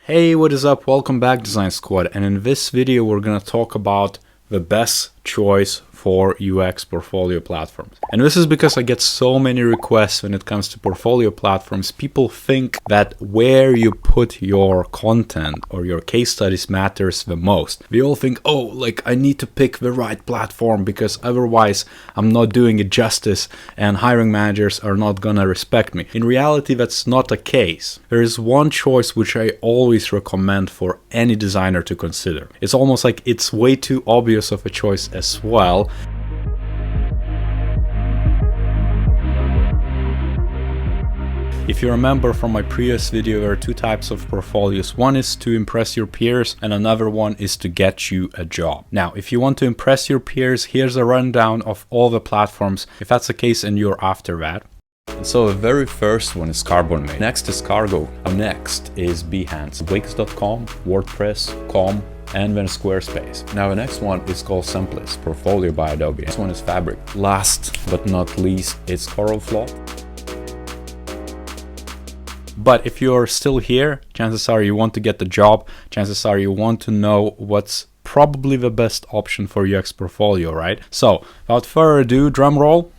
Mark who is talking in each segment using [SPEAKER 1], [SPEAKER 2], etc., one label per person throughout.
[SPEAKER 1] Hey, what is up? Welcome back, Design Squad, and in this video we're gonna talk about the best choice for UX portfolio platforms. And this is because I get so many requests when it comes to portfolio platforms. People think that where you put your content or your case studies matters the most. We all think, oh, like I need to pick the right platform because otherwise I'm not doing it justice and hiring managers are not gonna respect me. In reality, that's not the case. There is one choice which I always recommend for any designer to consider. It's almost like it's way too obvious of a choice as well. If you remember from my previous video, there are two types of portfolios. One is to impress your peers and another one is to get you a job. Now, if you want to impress your peers, here's a rundown of all the platforms, if that's the case and you're after that. And so the very first one is Carbonmate. Next is Cargo. Next is Behance, Wix.com, WordPress, Com, and then Squarespace. Now the next one is called Simplist, Portfolio by Adobe. This one is Fabric. Last but not least, it's CorelFlow. But if you're still here, chances are you want to get the job. Chances are you want to know what's probably the best option for UX portfolio, right? So without further ado, drum roll.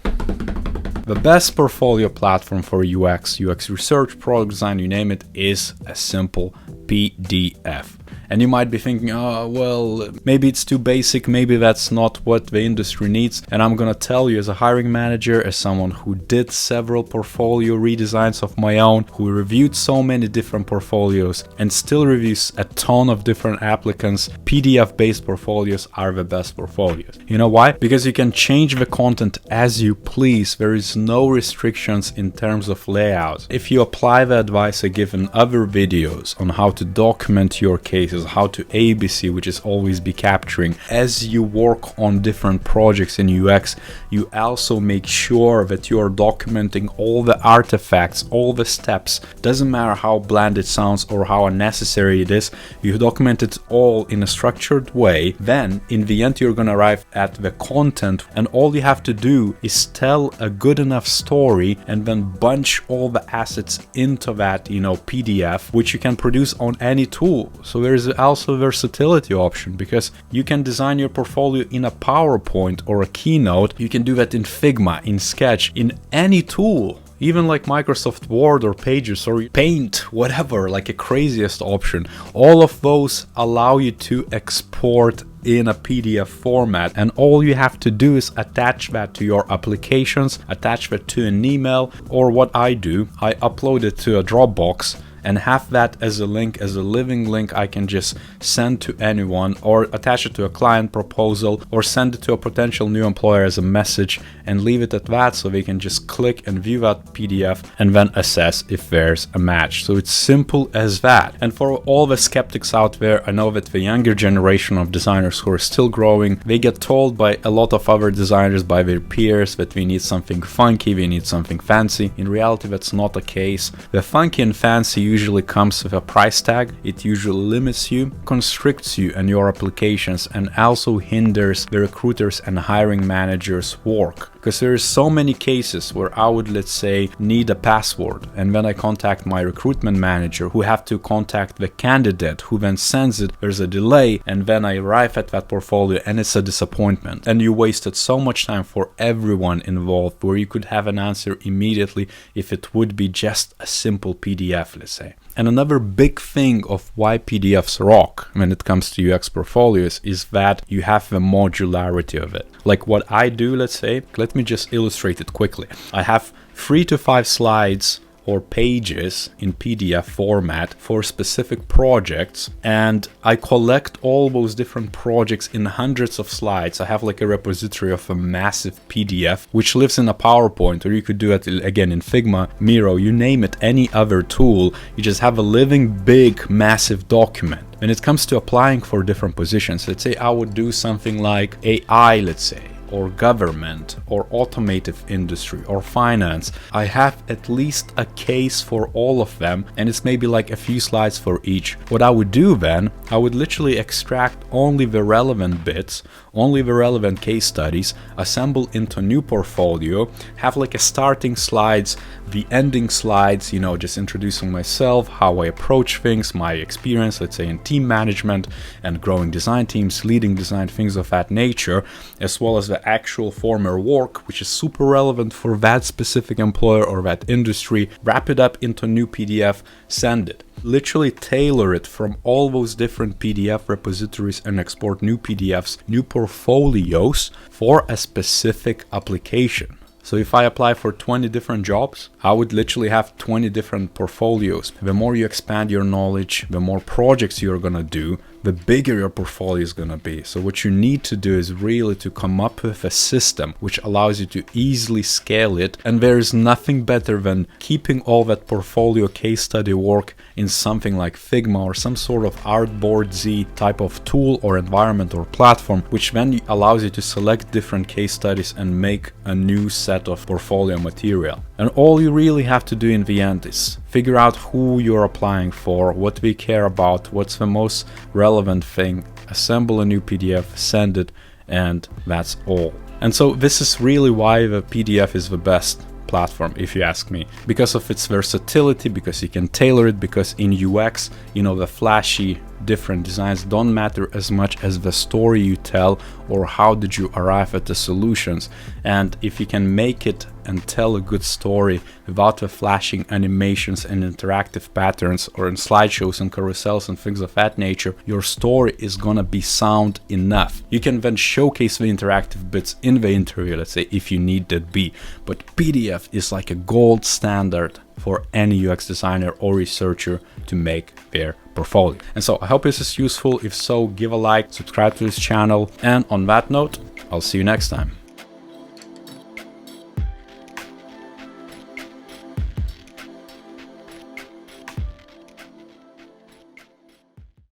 [SPEAKER 1] The best portfolio platform for UX research, product design, you name it, is a simple PDF. And you might be thinking, oh, well, maybe it's too basic, maybe that's not what the industry needs. And I'm gonna tell you, as a hiring manager, as someone who did several portfolio redesigns of my own, who reviewed so many different portfolios and still reviews a ton of different applicants, PDF-based portfolios are the best portfolios. You know why? Because you can change the content as you please. There is no restrictions in terms of layouts. If you apply the advice I give in other videos on how to document your cases, how to ABC, which is always be capturing, as you work on different projects in UX, you also make sure that you are documenting all the artifacts, all the steps. Doesn't matter how bland it sounds or how unnecessary it is, you document it all in a structured way. Then in the end you're gonna arrive at the content, and all you have to do is tell a good enough story and then bunch all the assets into that, PDF, which you can produce on any tool. So there's also a versatility option, because you can design your portfolio in a PowerPoint or a Keynote. You can do that in Figma, in Sketch, in any tool, even like Microsoft Word or Pages or Paint, whatever, like a craziest option. All of those allow you to export in a PDF format, and all you have to do is attach that to your applications, attach that to an email, or what I do, I upload it to a Dropbox and have that as a link, as a living link I can just send to anyone, or attach it to a client proposal, or send it to a potential new employer as a message, and leave it at that so they can just click and view that PDF and then assess if there's a match. So it's simple as that. And for all the skeptics out there, I know that the younger generation of designers who are still growing, they get told by a lot of other designers, by their peers, that we need something funky, we need something fancy. In reality, that's not the case. The funky and fancy usually comes with a price tag. It usually limits you, constricts you and your applications, and also hinders the recruiters and hiring managers' work. Because there is so many cases where I would, let's say, need a password, and when I contact my recruitment manager, who have to contact the candidate, who then sends it, there's a delay, and then I arrive at that portfolio and it's a disappointment. And you wasted so much time for everyone involved, where you could have an answer immediately if it would be just a simple PDF, let's say. And another big thing of why PDFs rock when it comes to UX portfolios is that you have the modularity of it. Like what I do, let's say, let me just illustrate it quickly. I have 3 to 5 slides or pages in PDF format for specific projects, and I collect all those different projects in hundreds of slides. I have like a repository of a massive PDF which lives in a PowerPoint, or you could do it again in Figma, Miro, you name it, any other tool. You just have a living big massive document. When it comes to applying for different positions, let's say I would do something like AI, let's say, or government or automotive industry or finance, I have at least a case for all of them, and it's maybe like a few slides for each. What I would do then, I would literally extract only the relevant bits, only the relevant case studies, assemble into a new portfolio, have like a starting slides, the ending slides, you know, just introducing myself, how I approach things, my experience, let's say in team management and growing design teams, leading design, things of that nature, as well as the actual former work, which is super relevant for that specific employer or that industry. Wrap it up into a new PDF, send it. Literally tailor it from all those different PDF repositories and export new PDFs, new portfolios for a specific application. So if I apply for 20 different jobs, I would literally have 20 different portfolios. The more you expand your knowledge, the more projects you're gonna do, the bigger your portfolio is gonna be. So what you need to do is really to come up with a system which allows you to easily scale it. And there is nothing better than keeping all that portfolio case study work in something like Figma or some sort of Artboard-Z type of tool or environment or platform, which then allows you to select different case studies and make a new set of portfolio material. And all you really have to do in the end is figure out who you're applying for, what we care about, what's the most relevant thing, assemble a new PDF, send it, and that's all. And so this is really why the PDF is the best platform, if you ask me, because of its versatility, because you can tailor it, because in UX, you know, the flashy different designs don't matter as much as the story you tell or how did you arrive at the solutions. And if you can make it and tell a good story without the flashing animations and interactive patterns or in slideshows and carousels and things of that nature, your story is gonna be sound enough. You can then showcase the interactive bits in the interview, let's say, if you need that be. But PDF is like a gold standard for any UX designer or researcher to make their portfolio. And so I hope this is useful. If so, give a like, subscribe to this channel. And on that note, I'll see you next time.